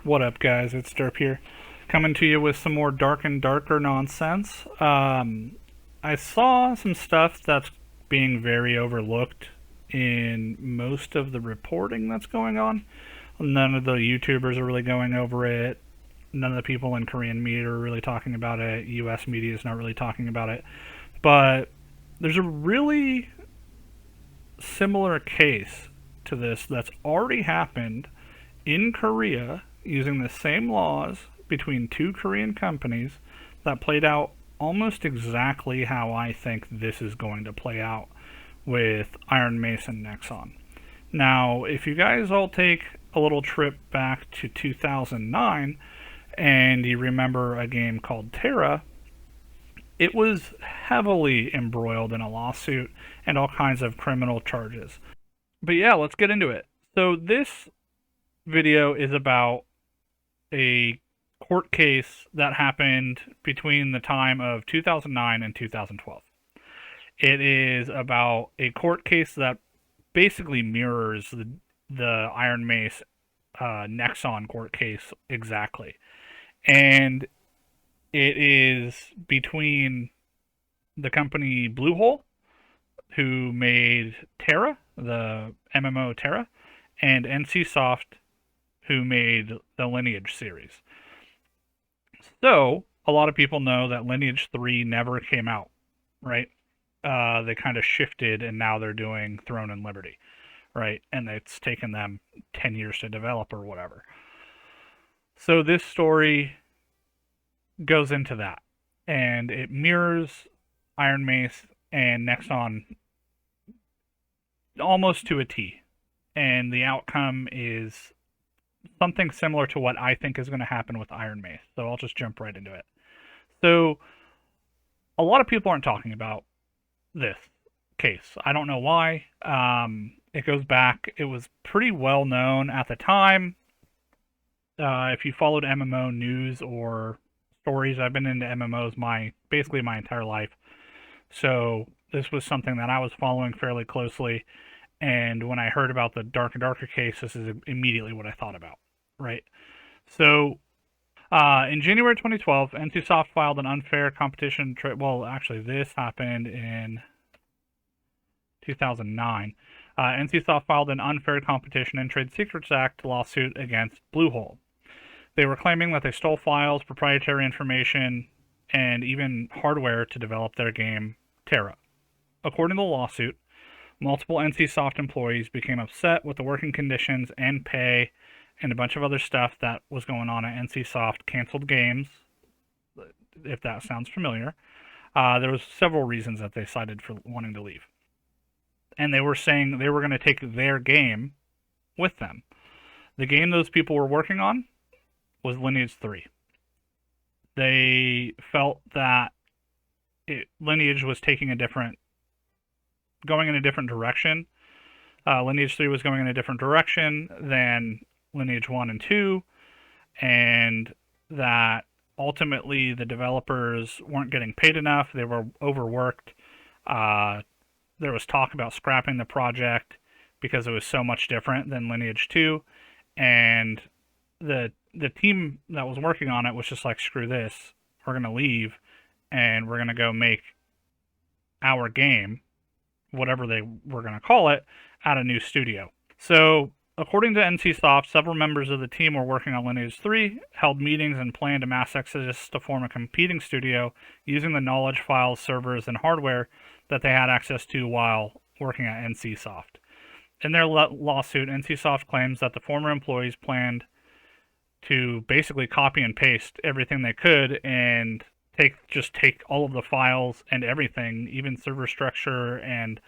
What up, guys? It's Derp here, coming to you with some more dark and darker nonsense. I saw some stuff that's being very overlooked in most of the reporting that's going on. None of the YouTubers are really going over it. None of the people in Korean media are really talking about it. US media is not really talking about it. But there's a really similar case to this that's already happened in Korea using the same laws between two Korean companies that played out almost exactly how I think this is going to play out with Iron Mason Nexon. Now, if you guys all take a little trip back to 2009 and you remember a game called Terra, it was heavily embroiled in a lawsuit and all kinds of criminal charges. But yeah, let's get into it. So, this video is about a court case that happened between the time of 2009 and 2012. It is about a court case that basically mirrors the Iron Mace Nexon court case exactly. And it is between the company BlueHole, who made Terra, the MMO Terra, and NCSoft, who made the Lineage series. So, a lot of people know that Lineage 3 never came out, right? They kind of shifted and now they're doing Throne and Liberty, right? And it's taken them 10 years to develop or whatever. So, this story goes into that. And it mirrors Iron Mace and Nexon almost to a T. And the outcome is something similar to what I think is going to happen with Iron Mace. So I'll just jump right into it. So a lot of people aren't talking about this case. I don't know why. It goes back. It was pretty well known at the time. If you followed MMO news or stories, I've been into MMOs basically my entire life. So this was something that I was following fairly closely. And when I heard about the Dark and Darker case, this is immediately what I thought about, right? So, in January 2012, NCSoft filed an unfair competition. Well, actually, this happened in 2009. NCSoft filed an unfair competition and trade secrets act lawsuit against BlueHole. They were claiming that they stole files, proprietary information, and even hardware to develop their game Terra. According to the lawsuit, multiple NCSoft employees became upset with the working conditions and pay and a bunch of other stuff that was going on at NCSoft, canceled games, if that sounds familiar. There was several reasons that they cited for wanting to leave. And they were saying they were going to take their game with them. The game those people were working on was Lineage 3. They felt that Lineage was going in a different direction. Lineage 3 was going in a different direction than Lineage 1 and 2, and that ultimately the developers weren't getting paid enough. They were overworked. There was talk about scrapping the project because it was so much different than Lineage 2, and the team that was working on it was just like, screw this, we're going to leave, and we're going to go make our game, whatever they were going to call it, at a new studio. So, according to NCSoft, several members of the team were working on Lineage 3, held meetings, and planned a mass exodus to form a competing studio using the knowledge files, servers, and hardware that they had access to while working at NCSoft. In their lawsuit, NCSoft claims that the former employees planned to basically copy and paste everything they could and take all of the files and everything, even server structure and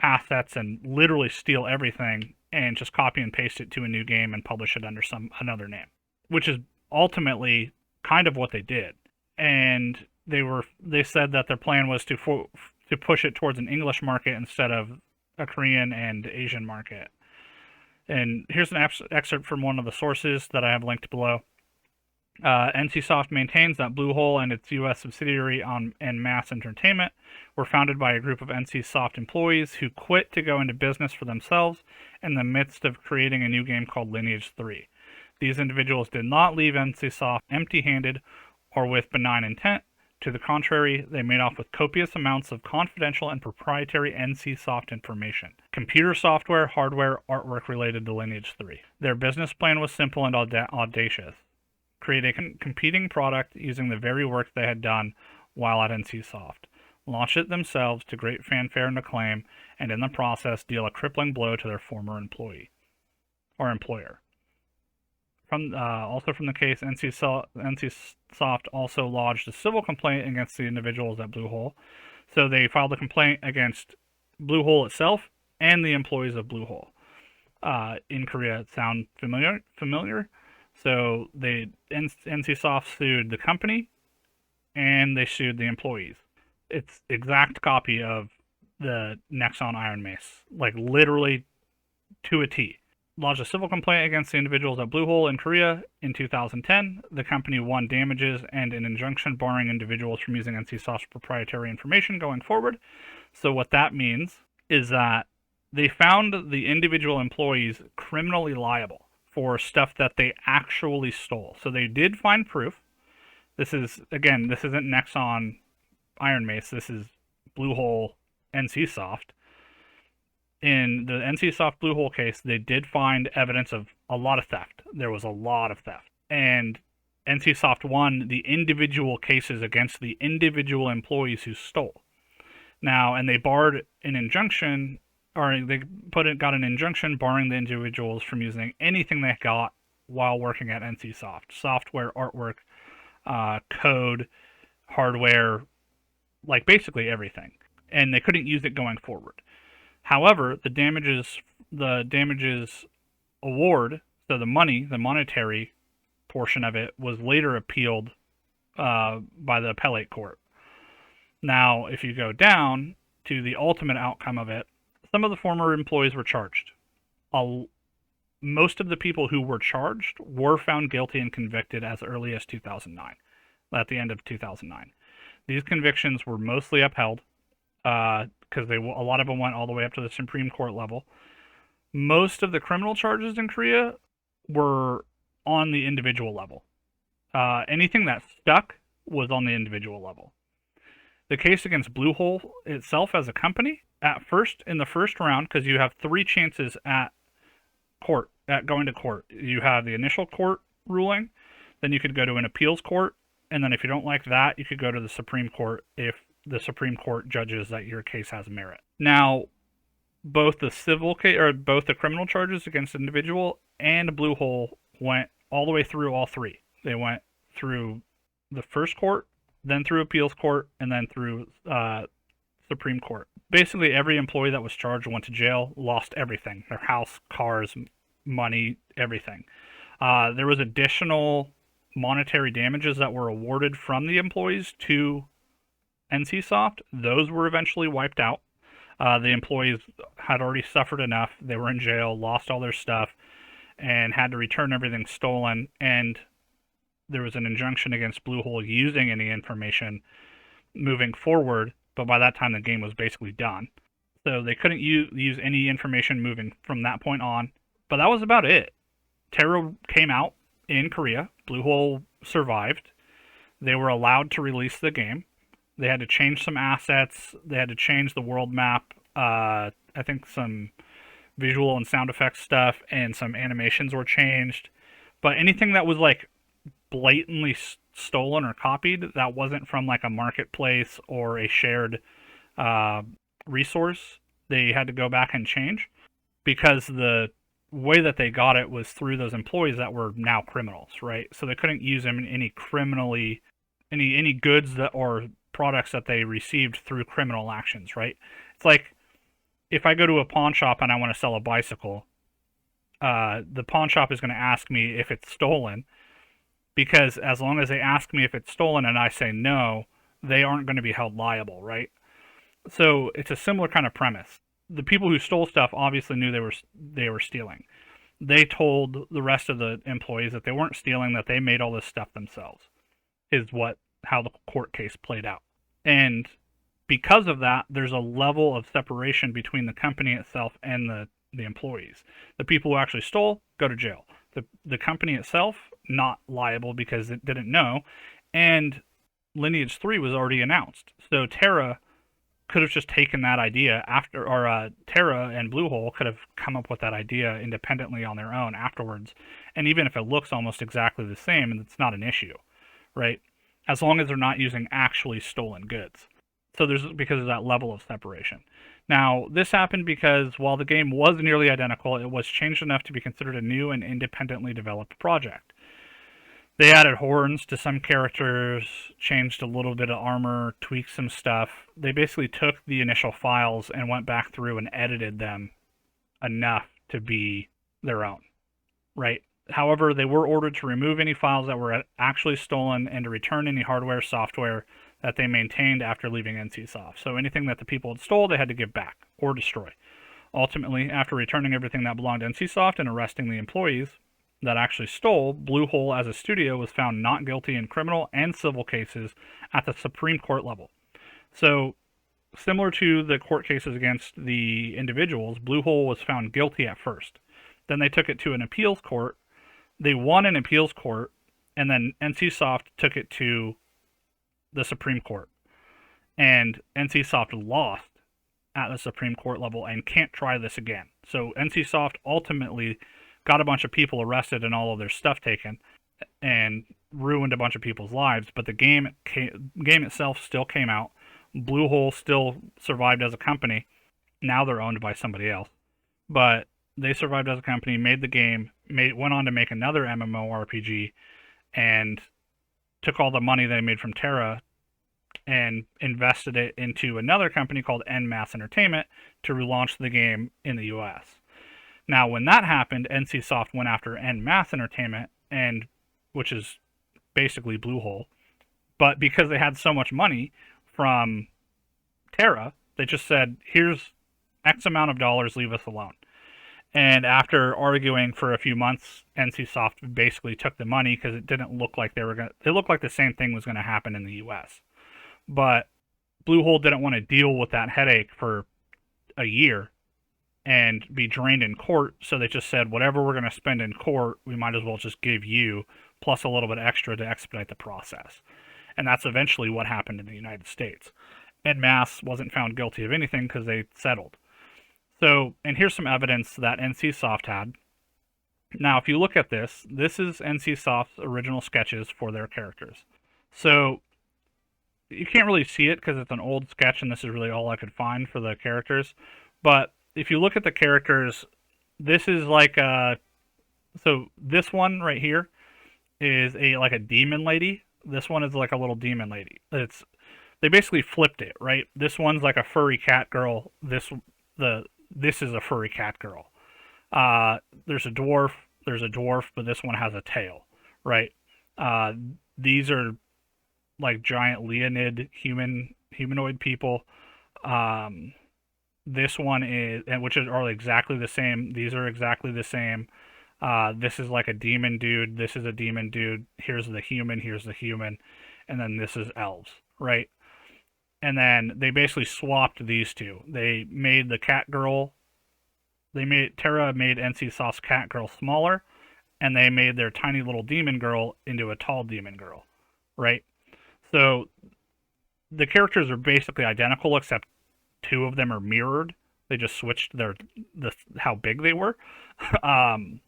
assets, and literally steal everything and just copy and paste it to a new game and publish it under another name, which is ultimately kind of what they did. And they said that their plan was to push it towards an English market instead of a Korean and Asian market. And here's an excerpt from one of the sources that I have linked below. NCSoft maintains that BlueHole and its U.S. subsidiary and Mass Entertainment were founded by a group of NCSoft employees who quit to go into business for themselves in the midst of creating a new game called Lineage 3. These individuals did not leave NCSoft empty-handed or with benign intent. To the contrary, they made off with copious amounts of confidential and proprietary NCSoft information, computer software, hardware, artwork related to Lineage 3. Their business plan was simple and audacious. Create a competing product using the very work they had done while at NCSoft. Launch it themselves to great fanfare and acclaim, and in the process deal a crippling blow to their former employee or employer. Also from the case, NCSoft also lodged a civil complaint against the individuals at BlueHole. So they filed a complaint against BlueHole itself and the employees of BlueHole. In Korea, sound familiar? So NCSoft sued the company and they sued the employees. It's exact copy of the Nexon Iron Mace, like literally to a T. Lodged a civil complaint against the individuals at BlueHole in Korea in 2010. The company won damages and an injunction barring individuals from using NCSoft's proprietary information going forward. So what that means is that they found the individual employees criminally liable for stuff that they actually stole. So they did find proof. This isn't Nexon Iron Mace. This is BlueHole NCSoft. In the NCSoft BlueHole case, they did find evidence of a lot of theft. There was a lot of theft. And NCSoft won the individual cases against the individual employees who stole. Now, and they barred an injunction, or they got an injunction barring the individuals from using anything they got while working at NCSoft. Software, artwork, code, hardware, like basically everything. And they couldn't use it going forward. However, the damages award, so the monetary portion of it, was later appealed by the appellate court. Now, if you go down to the ultimate outcome of it, some of the former employees were charged. Most of the people who were charged were found guilty and convicted as early as 2009, at the end of 2009. These convictions were mostly upheld, because a lot of them went all the way up to the Supreme Court level. Most of the criminal charges in Korea were on the individual level. Anything that stuck was on the individual level. The case against BlueHole itself as a company, in the first round, because you have 3 chances at going to court. You have the initial court ruling, then you could go to an appeals court, and then if you don't like that, you could go to the Supreme Court if the Supreme Court judges that your case has merit. Now, both the criminal charges against the individual and BlueHole went all the way through all 3. They went through the first court, then through appeals court, and then through Supreme Court. Basically, every employee that was charged went to jail, lost everything: their house, cars, money, everything. There was additional monetary damages that were awarded from the employees to NCSoft. Those were eventually wiped out. The employees had already suffered enough. They were in jail, lost all their stuff, and had to return everything stolen. And there was an injunction against BlueHole using any information moving forward, but by that time the game was basically done. So they couldn't use any information moving from that point on. But that was about it. Terror came out in Korea. BlueHole survived. They were allowed to release the game. They had to change some assets. They had to change the world map. I think some visual and sound effects stuff and some animations were changed. But anything that was like blatantly stolen or copied that wasn't from like a marketplace or a shared resource, they had to go back and change, because the way that they got it was through those employees that were now criminals, right? So they couldn't use them in any goods that or products that they received through criminal actions, right? It's like if I go to a pawn shop and I want to sell a bicycle, the pawn shop is going to ask me if it's stolen, because as long as they ask me if it's stolen and I say no, they aren't going to be held liable, right? So it's a similar kind of premise. The people who stole stuff obviously knew they were stealing. They told the rest of the employees that they weren't stealing, that they made all this stuff themselves, is how the court case played out. And because of that, there's a level of separation between the company itself and the employees. The people who actually stole go to jail. The company itself not liable because it didn't know, and Lineage 3 was already announced. So Terra could have just taken that idea after, or Terra and BlueHole could have come up with that idea independently on their own afterwards. And even if it looks almost exactly the same, it's not an issue, right? As long as they're not using actually stolen goods. So there's because of that level of separation. Now, this happened because while the game was nearly identical, it was changed enough to be considered a new and independently developed project. They added horns to some characters, changed a little bit of armor, tweaked some stuff. They basically took the initial files and went back through and edited them enough to be their own, right? However, they were ordered to remove any files that were actually stolen and to return any hardware, software that they maintained after leaving NCSoft. So anything that the people had stole, they had to give back or destroy. Ultimately, after returning everything that belonged to NCSoft and arresting the employees that actually stole, BlueHole as a studio was found not guilty in criminal and civil cases at the Supreme Court level. So, similar to the court cases against the individuals, BlueHole was found guilty at first. Then they took it to an appeals court. They won an appeals court, and then NCSoft took it to the Supreme Court. And NCSoft lost at the Supreme Court level and can't try this again. So NCSoft ultimately got a bunch of people arrested and all of their stuff taken and ruined a bunch of people's lives, but the game itself still came out. BlueHole still survived as a company. Now they're owned by somebody else. But they survived as a company, made the game, went on to make another MMORPG, and took all the money they made from Terra and invested it into another company called NMass Entertainment to relaunch the game in the US. Now, when that happened, NCSoft went after NMass Entertainment, and which is basically BlueHole. But because they had so much money from Terra, they just said, here's X amount of dollars, leave us alone. And after arguing for a few months, NCSoft basically took the money because it didn't look like it looked like the same thing was going to happen in the US. But BlueHole didn't want to deal with that headache for a year and be drained in court, so they just said, whatever we're going to spend in court, we might as well just give you, plus a little bit extra to expedite the process. And that's eventually what happened in the United States. NMass wasn't found guilty of anything because they settled. So, and here's some evidence that NCSoft had. Now, if you look at this, this is NCSoft's original sketches for their characters. So, you can't really see it because it's an old sketch, and this is really all I could find for the characters. But if you look at the characters, this is like so this one right here is like a demon lady. This one is like a little demon lady. They basically flipped it, right? This one's like a furry cat girl. This is a furry cat girl. There's a dwarf, but this one has a tail, right? These are like giant Leonid humanoid people. This one is, and which are exactly the same. These are exactly the same. This is like a demon dude. This is a demon dude. Here's the human. And then this is elves, right? And then they basically swapped these two. They made the cat girl. Terra made NCSoft's cat girl smaller, and they made their tiny little demon girl into a tall demon girl, right? So the characters are basically identical, except two of them are mirrored. They just switched how big they were. The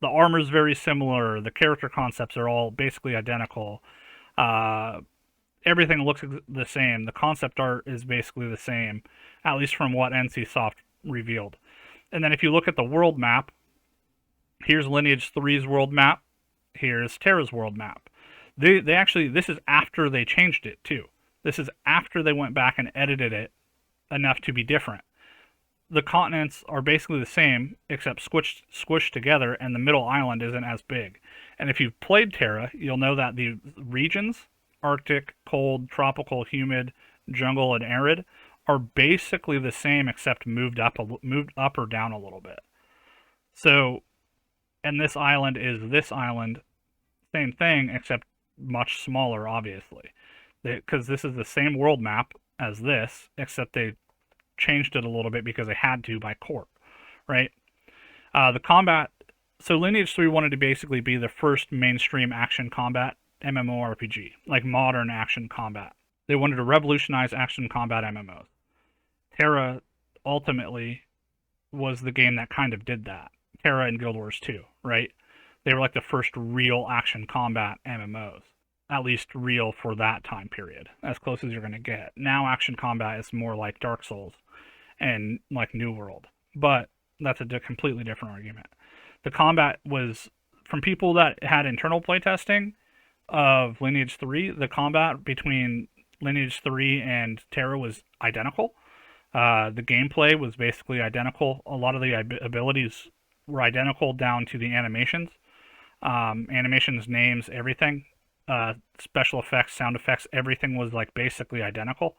armor is very similar. The character concepts are all basically identical. Everything looks the same. The concept art is basically the same, at least from what NCSoft revealed. And then if you look at the world map, here's Lineage 3's world map. Here's Terra's world map. They actually, this is after they changed it too. This is after they went back and edited it enough to be different. The continents are basically the same, except squished together, and the middle island isn't as big. And if you've played Terra, you'll know that the regions, Arctic, cold, tropical, humid, jungle, and arid, are basically the same, except moved up or down a little bit. So, and this island is this island, same thing, except much smaller, obviously. Because this is the same world map as this, except they changed it a little bit because they had to by court, right? The combat So Lineage 3 wanted to basically be the first mainstream action combat MMORPG, like modern action combat. They wanted to revolutionize action combat MMOs. Terra ultimately was the game that kind of did that. Terra and Guild Wars 2, right? They were like the first real action combat MMOs. At least real for that time period, as close as you're going to get. Now action combat is more like Dark Souls and like New World, but that's a completely different argument. The combat was, from people that had internal playtesting of Lineage 3, the combat between Lineage 3 and Terra was identical. The gameplay was basically identical. A lot of the abilities were identical down to the animations. Animations, names, everything. Special effects, sound effects, everything was like basically identical.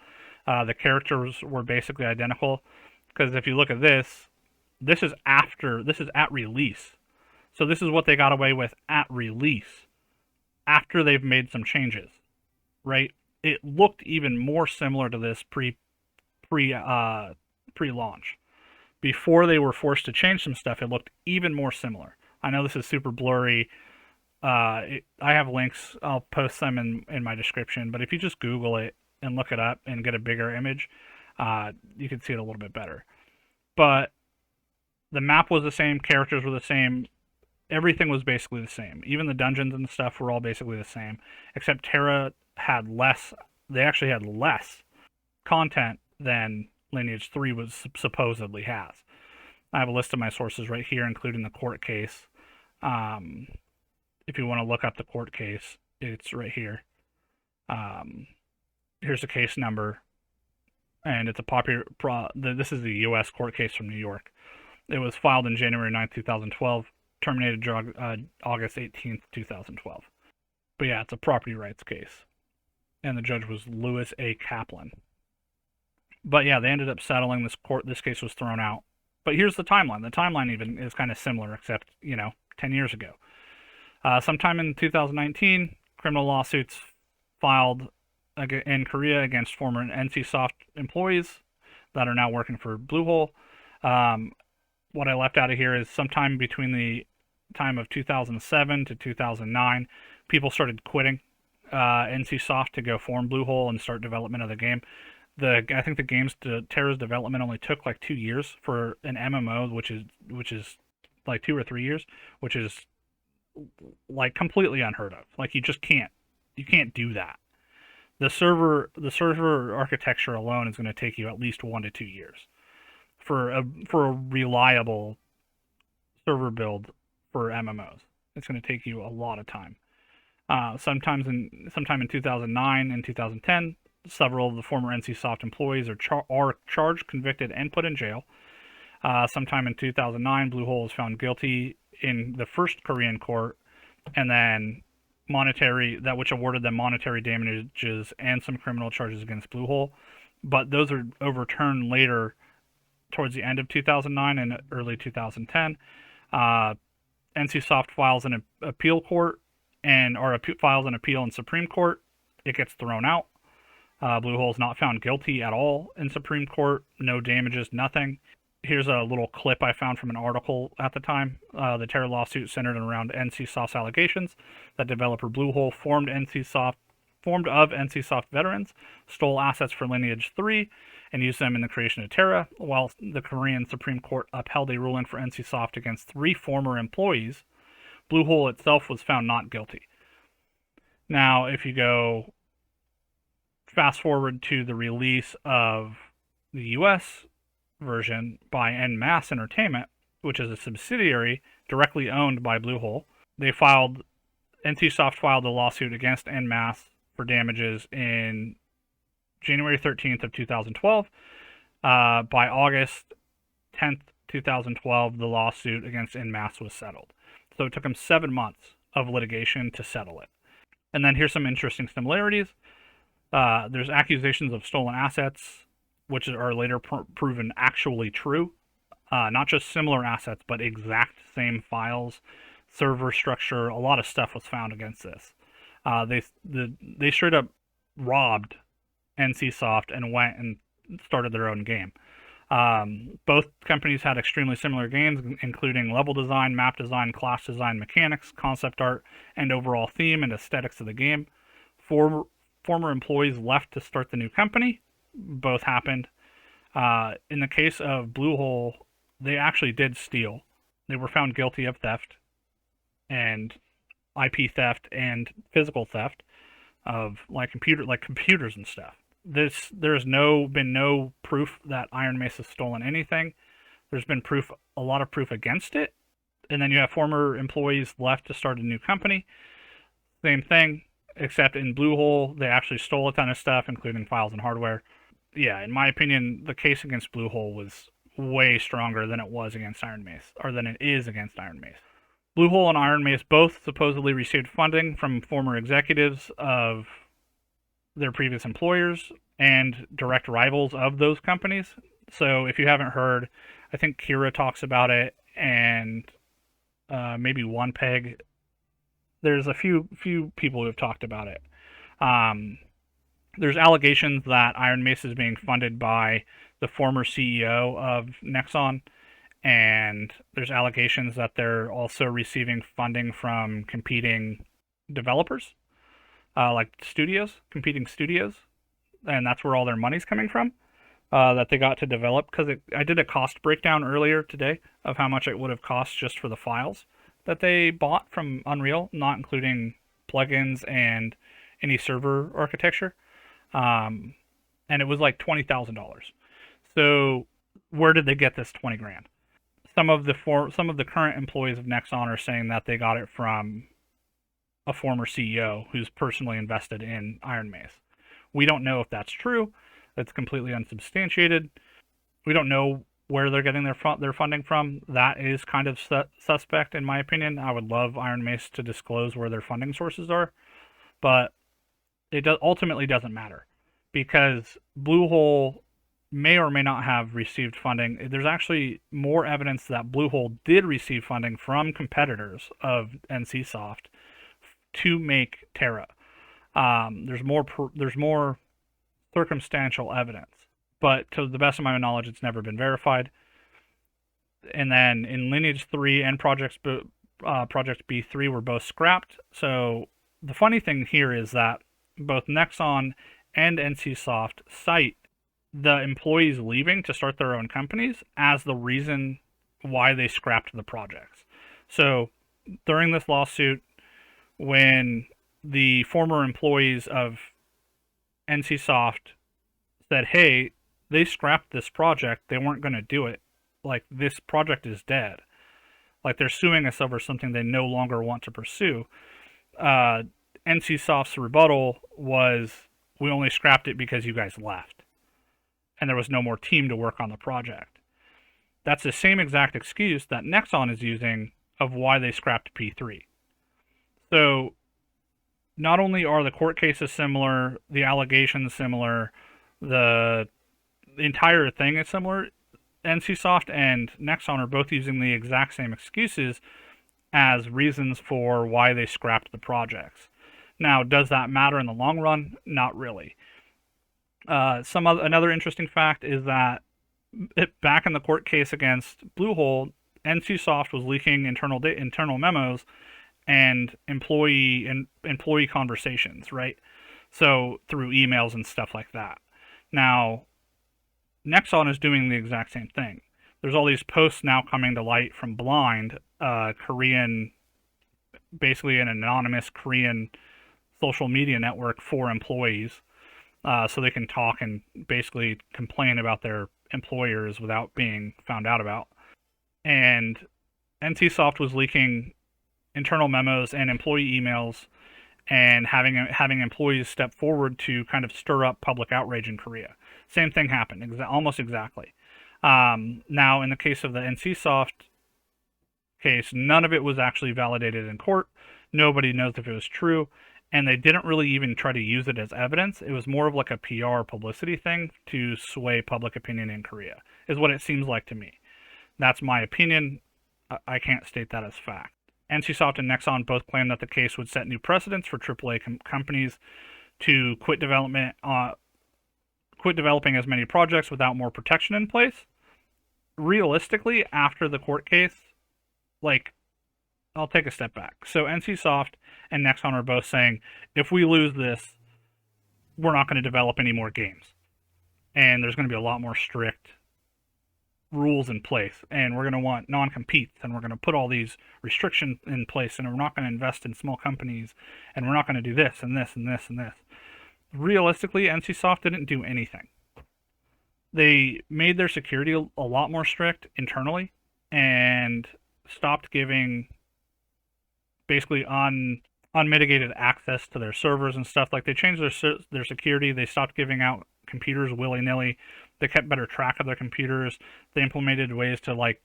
The characters were basically identical. Because if you look at this, this is at release. So this is what they got away with at release, after they've made some changes, right? It looked even more similar to this pre-launch. Before they were forced to change some stuff, it looked even more similar. I know this is super blurry. I have links. I'll post them in my description. But if you just Google it and look it up and get a bigger image, you can see it a little bit better. But the map was the same, characters were the same, everything was basically the same. Even the dungeons and stuff were all basically the same, except Terra had less. They actually had less content than Lineage 3 was supposedly has. I have a list of my sources right here, including the court case. If you want to look up the court case, it's right here. Here's the case number, and it's a popular. This is the U.S. court case from New York. It was filed in January 9th, 2012, terminated August 18th, 2012. But yeah, it's a property rights case, and the judge was Lewis A. Kaplan. But yeah, they ended up settling this court. This case was thrown out. But here's the timeline. The timeline even is kind of similar, except 10 years ago. Sometime in 2019, criminal lawsuits filed in Korea against former NCSoft employees that are now working for BlueHole. What I left out of here is sometime between the time of 2007 to 2009, people started quitting NCSoft to go form BlueHole and start development of the game. I think Terra's development only took like 2 years for an MMO, which is like 2 or 3 years, which is like completely unheard of. Like you can't do that. The server architecture alone is going to take you at least 1 to 2 years for a reliable server build for MMOs. It's going to take you a lot of time. Sometime in 2009 and 2010, several of the former NCSoft employees are charged, convicted, and put in jail. Sometime in 2009, BlueHole was found guilty in the first Korean court, and then which awarded them monetary damages and some criminal charges against BlueHole. But those are overturned later, towards the end of 2009 and early 2010. NCSoft files an appeal court files an appeal in Supreme Court. It gets thrown out. BlueHole is not found guilty at all in Supreme Court. No damages, nothing. Here's a little clip I found from an article at the time. The Terra lawsuit centered around NCSoft's allegations that developer BlueHole formed of NCSoft veterans, stole assets for Lineage 3, and used them in the creation of Terra, while the Korean Supreme Court upheld a ruling for NCSoft against 3 former employees. BlueHole itself was found not guilty. Now, if you go fast forward to the release of the U.S. version by En Masse Entertainment, which is a subsidiary directly owned by BlueHole, NCSoft filed a lawsuit against En Masse for damages in January 13th of 2012. By August 10th, 2012, the lawsuit against En Masse was settled. So it took them 7 months of litigation to settle it. And then here's some interesting similarities. There's accusations of stolen assets, which are later proven actually true. Not just similar assets, but exact same files, server structure. A lot of stuff was found against this. They straight up robbed NCSoft and went and started their own game. Both companies had extremely similar games, including level design, map design, class design, mechanics, concept art, and overall theme and aesthetics of the game. Former employees left to start the new company. Both happened. In the case of BlueHole, they actually did steal. They were found guilty of theft and IP theft and physical theft of computers and stuff. There's been no proof that Iron Mace has stolen anything. There's been a lot of proof against it. And then you have former employees left to start a new company. Same thing, except in BlueHole, they actually stole a ton of stuff, including files and hardware. Yeah, in my opinion, the case against BlueHole was way stronger than it was against Iron Mace, or than it is against Iron Mace. BlueHole and Iron Mace both supposedly received funding from former executives of their previous employers and direct rivals of those companies. So if you haven't heard, I think Kira talks about it, and maybe One Peg. There's a few people who have talked about it. There's allegations that Iron Mace is being funded by the former CEO of Nexon, and there's allegations that they're also receiving funding from competing developers, competing studios, and that's where all their money's coming from. That they got to develop, because I did a cost breakdown earlier today of how much it would have cost just for the files that they bought from Unreal, not including plugins and any server architecture. And it was like $20,000. So where did they get this 20 grand? Some of the current employees of Nexon are saying that they got it from a former CEO who's personally invested in Iron Mace. We don't know if that's true. That's completely unsubstantiated. We don't know where they're getting their funding from. That is kind of suspect, in my opinion. I would love Iron Mace to disclose where their funding sources are, but it ultimately doesn't matter, because BlueHole may or may not have received funding. There's actually more evidence that BlueHole did receive funding from competitors of NCSoft to make Terra. There's more circumstantial evidence, but to the best of my knowledge, it's never been verified. And then in Lineage 3 and Project B3 were both scrapped. So the funny thing here is that both Nexon and NCSoft cite the employees leaving to start their own companies as the reason why they scrapped the projects. So during this lawsuit, when the former employees of NCSoft said, hey, they scrapped this project, they weren't going to do it, like, this project is dead, like, they're suing us over something they no longer want to pursue, NCSoft's rebuttal was, we only scrapped it because you guys left, and there was no more team to work on the project. That's the same exact excuse that Nexon is using of why they scrapped P3. So not only are the court cases similar, the allegations similar, the entire thing is similar, NCSoft and Nexon are both using the exact same excuses as reasons for why they scrapped the projects. Now, does that matter in the long run? Not really. Another interesting fact is that back in the court case against BlueHole, NCSoft was leaking internal memos and employee conversations, right? So through emails and stuff like that. Now, Nexon is doing the exact same thing. There's all these posts now coming to light from Blind, Korean, basically an anonymous Korean social media network for employees, so they can talk and basically complain about their employers without being found out about. And NCSoft was leaking internal memos and employee emails and having employees step forward to kind of stir up public outrage in Korea. Same thing happened, almost exactly. Now, in the case of the NCSoft case, none of it was actually validated in court. Nobody knows if it was true, and they didn't really even try to use it as evidence. It was more of like a PR publicity thing to sway public opinion in Korea, is what it seems like to me. That's my opinion. I can't state that as fact. NCSoft and Nexon both claim that the case would set new precedents for AAA companies to quit developing as many projects without more protection in place. realistically, after the court case, like, I'll take a step back. So NCSoft and Nexon are both saying, if we lose this, we're not going to develop any more games. And there's going to be a lot more strict rules in place. And we're going to want non-competes. And we're going to put all these restrictions in place. And we're not going to invest in small companies. And we're not going to do this and this and this and this. Realistically, NCSoft didn't do anything. They made their security a lot more strict internally and stopped giving basically unmitigated access to their servers and stuff. Like, they changed their security. They stopped giving out computers willy-nilly. They kept better track of their computers. They implemented ways to, like,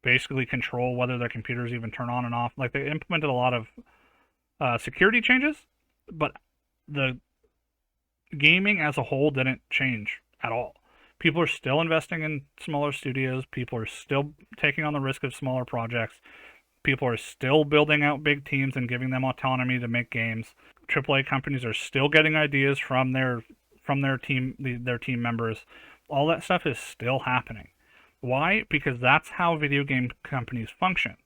basically control whether their computers even turn on and off. Like, they implemented a lot of security changes, but the gaming as a whole didn't change at all. People are still investing in smaller studios. People are still taking on the risk of smaller projects. People are still building out big teams and giving them autonomy to make games. AAA companies are still getting ideas from their team members. All that stuff is still happening. Why? Because that's how video game companies function.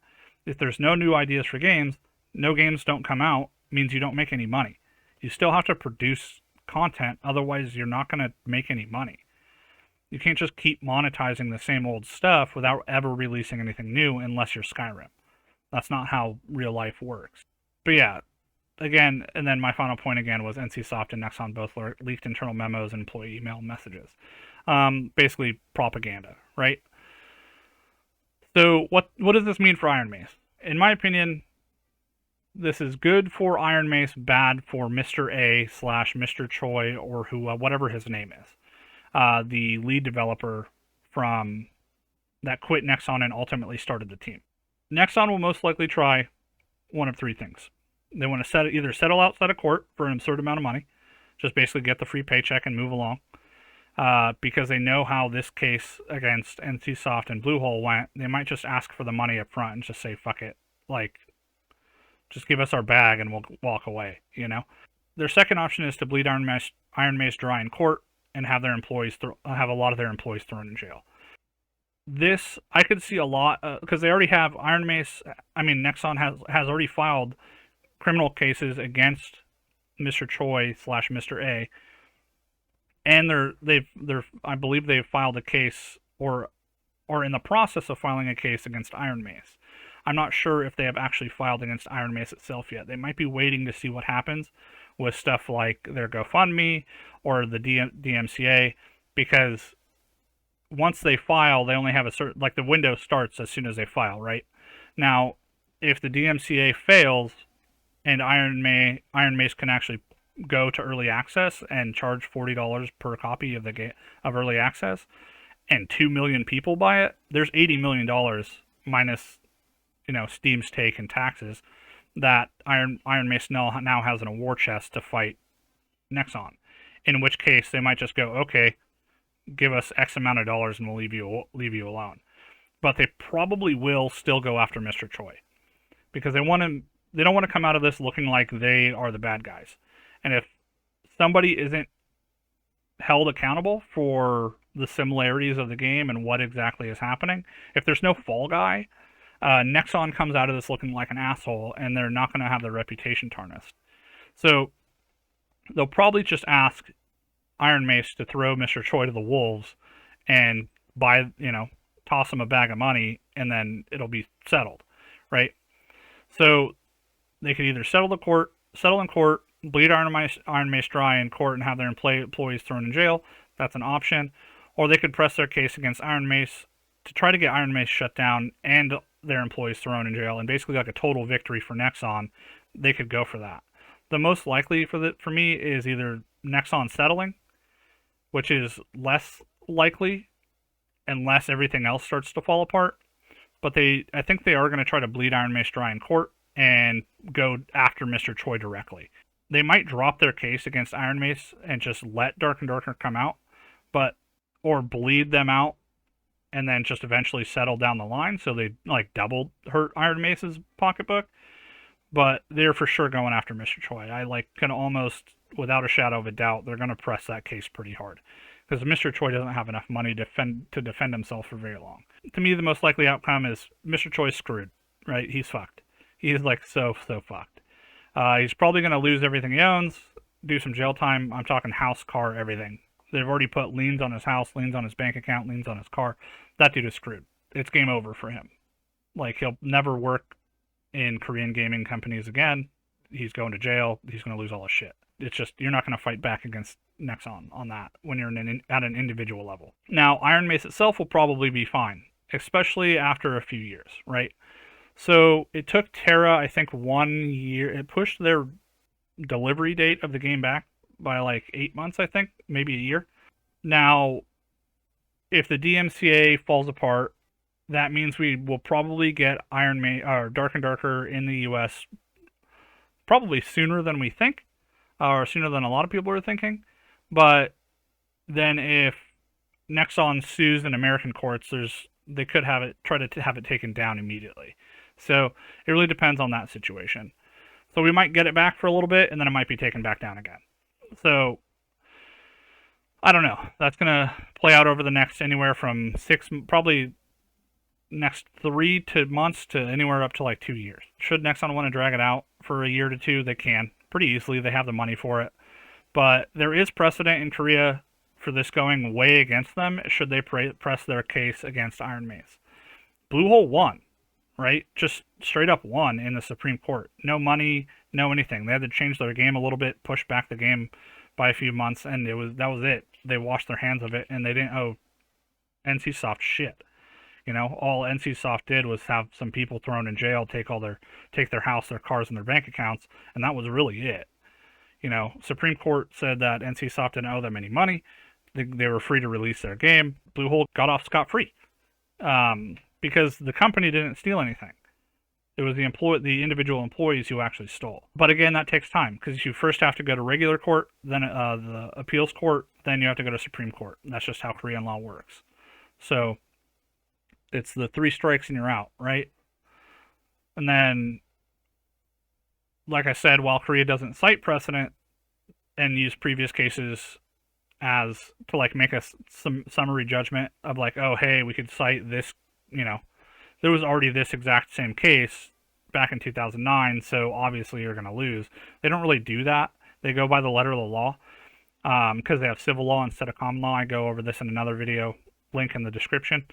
If there's no new ideas for games, no games don't come out, means you don't make any money. You still have to produce content, otherwise you're not going to make any money. You can't just keep monetizing the same old stuff without ever releasing anything new unless you're Skyrim. That's not how real life works. But yeah, again, and then my final point again was NCSoft and Nexon both leaked internal memos and employee email messages. Basically propaganda, right? So what does this mean for Iron Mace? In my opinion, this is good for Iron Mace, bad for Mr. A / Mr. Choi, or whatever his name is. The lead developer from that quit Nexon and ultimately started the team. Nexon will most likely try one of three things. They want to either settle outside of court for an absurd amount of money, just basically get the free paycheck and move along, because they know how this case against NCSoft and BlueHole went. They might just ask for the money up front and just say, fuck it, like, just give us our bag and we'll walk away, you know? Their second option is to bleed Iron Mace dry in court and have their employees have a lot of their employees thrown in jail. This I could see a lot, because they already have Nexon has already filed criminal cases against Mr. Choi / Mr. A, and I believe they've filed a case or in the process of filing a case against Iron Mace. I'm not sure if they have actually filed against Iron Mace itself yet. They might be waiting to see what happens with stuff like their GoFundMe or the DMCA, because once they file, they only have a certain, like, the window starts as soon as they file, right? Now, if the DMCA fails and Iron Mace can actually go to early access and charge $40 per copy of early access, and 2 million people buy it, there's $80 million minus, Steam's take and taxes that Iron Mace now has in a war chest to fight Nexon. In which case, they might just go, okay, give us X amount of dollars and we'll leave you alone. But they probably will still go after Mr. Choi, because they don't want to come out of this looking like they are the bad guys. And if somebody isn't held accountable for the similarities of the game and what exactly is happening, if there's no fall guy, Nexon comes out of this looking like an asshole, and they're not going to have their reputation tarnished. So they'll probably just ask Iron Mace to throw Mr. Choi to the wolves and toss him a bag of money, and then it'll be settled, right? So they could either settle in court, bleed Iron Mace dry in court and have their employees thrown in jail. That's an option. Or they could press their case against Iron Mace to try to get Iron Mace shut down and their employees thrown in jail, and basically like a total victory for Nexon. They could go for that. The most likely for me is either Nexon settling, which is less likely unless everything else starts to fall apart. But I think they are going to try to bleed Iron Mace dry in court and go after Mr. Choi directly. They might drop their case against Iron Mace and just let Dark and Darker come out, or bleed them out and then just eventually settle down the line, so they double hurt Iron Mace's pocketbook. But they're for sure going after Mr. Choi. I can almost, without a shadow of a doubt, they're going to press that case pretty hard, because Mr. Choi doesn't have enough money to defend himself for very long. To me, the most likely outcome is Mr. Choi's screwed, right? He's fucked. He's like so fucked. He's probably going to lose everything he owns, do some jail time. I'm talking house, car, everything. They've already put liens on his house, liens on his bank account, liens on his car. That dude is screwed. It's game over for him. Like, he'll never work in Korean gaming companies again. He's going to jail. He's going to lose all his shit. It's just, you're not going to fight back against Nexon on that when you're at an individual level. Now, Iron Mace itself will probably be fine, especially after a few years, right? So it took Terra, I think, 1 year. It pushed their delivery date of the game back by like 8 months, I think, maybe a year. Now, if the DMCA falls apart, that means we will probably get Iron Mace or Dark and Darker in the US probably sooner than we think, or sooner than a lot of people are thinking. But then if Nexon sues in American courts, they could try to have it taken down immediately. So it really depends on that situation. So we might get it back for a little bit, and then it might be taken back down again. So I don't know. That's going to play out over the next anywhere from probably next 3 months to anywhere up to like 2 years. Should Nexon want to drag it out for a year to two, they can pretty easily. They have the money for it. But there is precedent in Korea for this going way against them should they press their case against Iron Mace. BlueHole won, right? Just straight up won in the Supreme Court. No money, no anything. They had to change their game a little bit, push back the game by a few months, and that was it. They washed their hands of it, and they didn't owe NCSoft shit. You know, all NCSoft did was have some people thrown in jail, take their house, their cars, and their bank accounts, and that was really it. You know, Supreme Court said that NCSoft didn't owe them any money. They were free to release their game. BlueHole got off scot-free because the company didn't steal anything. It was the individual employees who actually stole. But again, that takes time because you first have to go to regular court, then the appeals court, then you have to go to Supreme Court. And that's just how Korean law works. So it's the 3 strikes and you're out, right? And then, like I said, while Korea doesn't cite precedent and use previous cases as to like make some summary judgment of like, oh, hey, we could cite this, you know, there was already this exact same case back in 2009, so obviously you're going to lose. They don't really do that. They go by the letter of the law because they have civil law instead of common law. I go over this in another video, link in the description.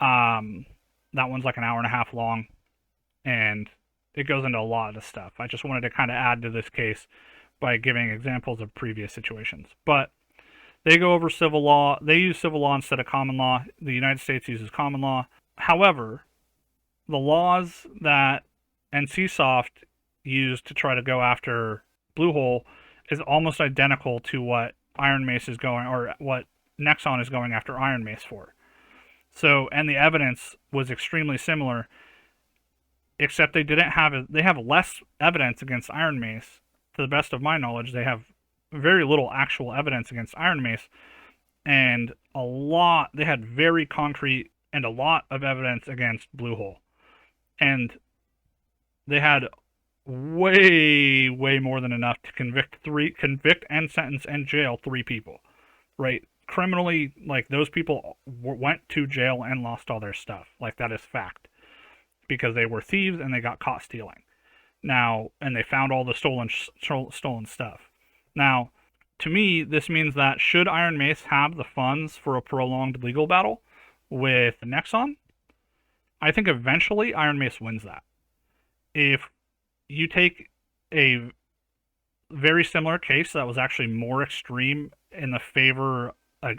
That one's like an hour and a half long, and it goes into a lot of stuff. I just wanted to kind of add to this case by giving examples of previous situations. But they go over civil law. They use civil law instead of common law. The United States uses common law. However, the laws that NCSoft used to try to go after BlueHole is almost identical to what Iron Mace is going, or what Nexon is going after Iron Mace for. So, and the evidence was extremely similar, except they have less evidence against Iron Mace. To the best of my knowledge, they have very little actual evidence against Iron Mace, and they had very concrete and a lot of evidence against BlueHole. And they had way more than enough to convict and sentence and jail 3 people, right? Criminally, like, those people went to jail and lost all their stuff. Like, that is fact, because they were thieves and they got caught stealing. Now, and they found all the stolen stuff. Now, to me, this means that should Iron Mace have the funds for a prolonged legal battle with Nexon, I think eventually Iron Mace wins that. If you take a very similar case that was actually more extreme in the favor, in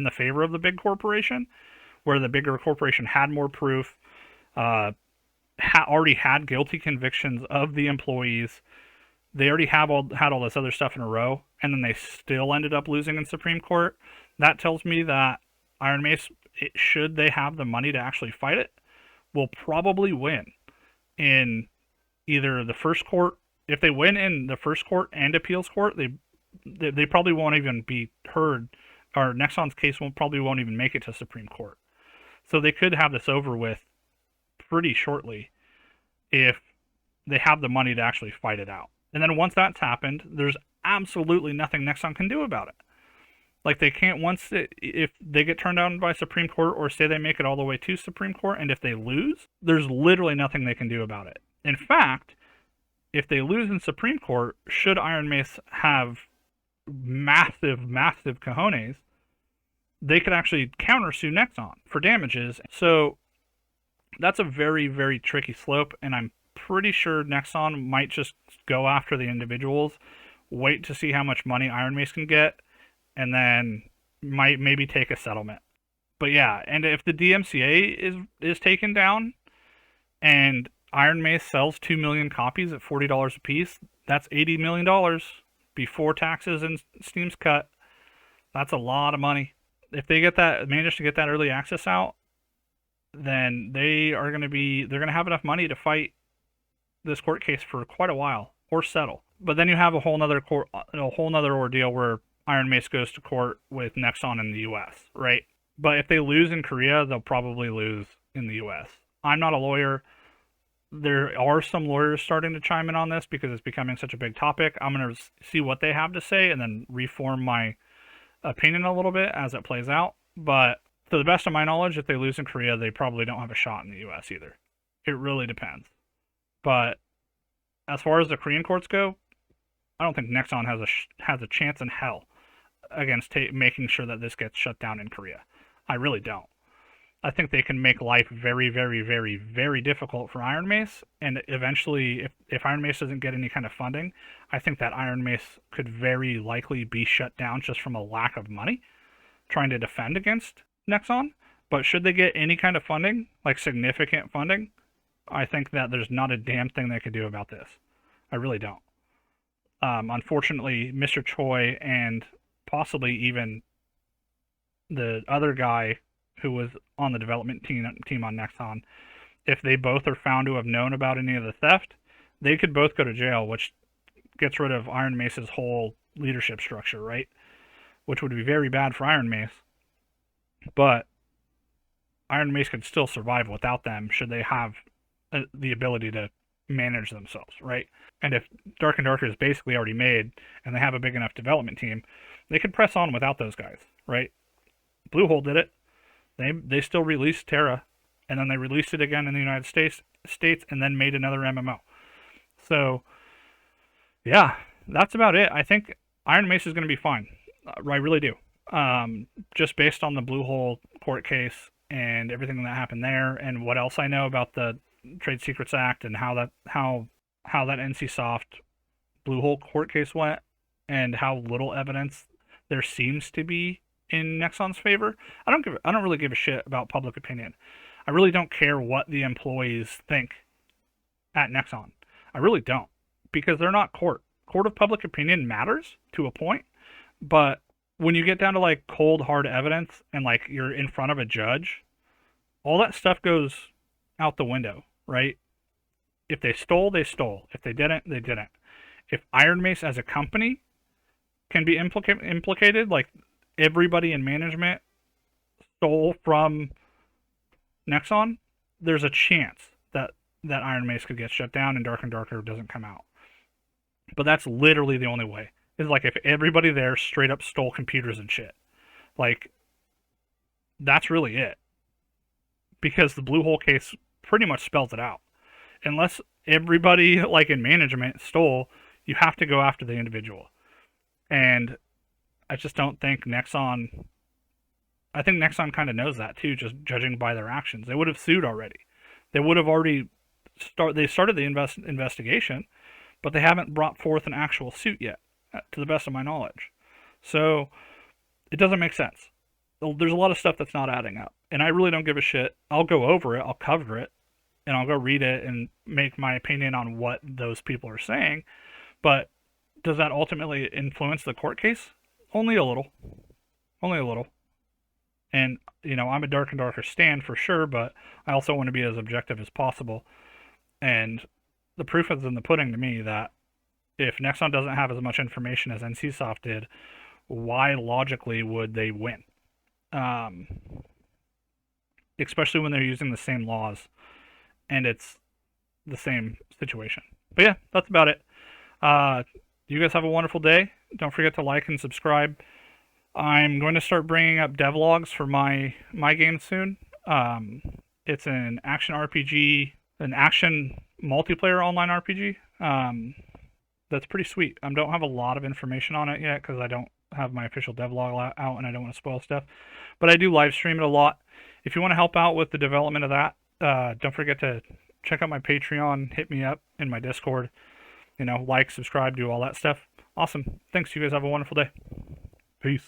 the favor of the big corporation, where the bigger corporation had more proof, already had guilty convictions of the employees, they already had all this other stuff in a row, and then they still ended up losing in Supreme Court, that tells me that Iron Mace, should they have the money to actually fight it, will probably win in either the first court. If they win in the first court and appeals court, they probably won't even be heard, or Nexon's case probably won't even make it to Supreme Court. So they could have this over with pretty shortly if they have the money to actually fight it out. And then once that's happened, there's absolutely nothing Nexon can do about it. Like they can't if they get turned down by Supreme Court or say they make it all the way to Supreme Court, and if they lose, there's literally nothing they can do about it. In fact, if they lose in Supreme Court, should Iron Mace have massive cojones, they could actually countersue Nexon for damages. So that's a very tricky slope, and I'm pretty sure Nexon might just go after the individuals, wait to see how much money Iron Mace can get, and then might maybe take a settlement. But yeah, and if the DMCA is taken down and Iron Mace sells 2 million copies at $40 a piece, that's $80 million before taxes and Steam's cut. That's a lot of money. If they manage to get that early access out, then they're going to have enough money to fight this court case for quite a while or settle. But then you have a whole nother ordeal where Iron Mace goes to court with Nexon in the U.S., right? But if they lose in Korea, they'll probably lose in the U.S. I'm not a lawyer. There are some lawyers starting to chime in on this because it's becoming such a big topic. I'm going to see what they have to say and then reform my opinion a little bit as it plays out. But to the best of my knowledge, if they lose in Korea, they probably don't have a shot in the U.S. either. It really depends. But as far as the Korean courts go, I don't think Nexon has a chance in hell against making sure that this gets shut down in Korea. I really don't. I think they can make life very difficult for Iron Mace, and eventually, if Iron Mace doesn't get any kind of funding, I think that Iron Mace could very likely be shut down just from a lack of money trying to defend against Nexon. But should they get any kind of funding, like significant funding, I think that there's not a damn thing they could do about this. I really don't. Unfortunately, Mr. Choi and possibly even the other guy who was on the development team on Nexon, if they both are found to have known about any of the theft, they could both go to jail, which gets rid of Iron Mace's whole leadership structure, right? Which would be very bad for Iron Mace. But Iron Mace could still survive without them should they have the ability to manage themselves, right? And if Dark and Darker is basically already made and they have a big enough development team, they could press on without those guys, right? BlueHole did it. They still released Terra, and then they released it again in the United States, and then made another MMO. So, yeah, that's about it. I think Iron Mace is going to be fine. I really do. Just based on the BlueHole court case and everything that happened there, and what else I know about the Trade Secrets Act and how that NCSoft BlueHole court case went, and how little evidence there seems to be in Nexon's favor. I don't really give a shit about public opinion. I really don't care what the employees think at Nexon. I really don't, because they're not court. Court of public opinion matters to a point, but when you get down to like cold hard evidence and like you're in front of a judge, all that stuff goes out the window, right? If they stole, they stole. If they didn't, they didn't. If Iron Mace as a company can be implicated, like everybody in management stole from Nexon, there's a chance that Iron Mace could get shut down and Darker doesn't come out. But that's literally the only way. Is like if everybody there straight up stole computers and shit. Like, that's really it. Because the BlueHole case pretty much spells it out. Unless everybody, like in management, stole, you have to go after the individual. And I just don't think Nexon... I think Nexon kind of knows that too, just judging by their actions. They would have sued already. They would have already... They started the investigation, but they haven't brought forth an actual suit yet, to the best of my knowledge. So, it doesn't make sense. There's a lot of stuff that's not adding up. And I really don't give a shit. I'll go over it, I'll cover it, and I'll go read it and make my opinion on what those people are saying. But does that ultimately influence the court case? Only a little. Only a little. And, you know, I'm a Dark and Darker stan for sure, but I also want to be as objective as possible. And the proof is in the pudding to me that if Nexon doesn't have as much information as NCSoft did, why logically would they win? Especially when they're using the same laws and it's the same situation. But yeah, that's about it. You guys have a wonderful day. Don't forget to like and subscribe. I'm going to start bringing up devlogs for my game soon. It's an action RPG, an action multiplayer online RPG. That's pretty sweet. I don't have a lot of information on it yet because I don't have my official devlog out and I don't want to spoil stuff. But I do live stream it a lot. If you want to help out with the development of that, don't forget to check out my Patreon, hit me up in my Discord. Like, subscribe, do all that stuff. Awesome. Thanks. You guys have a wonderful day. Peace.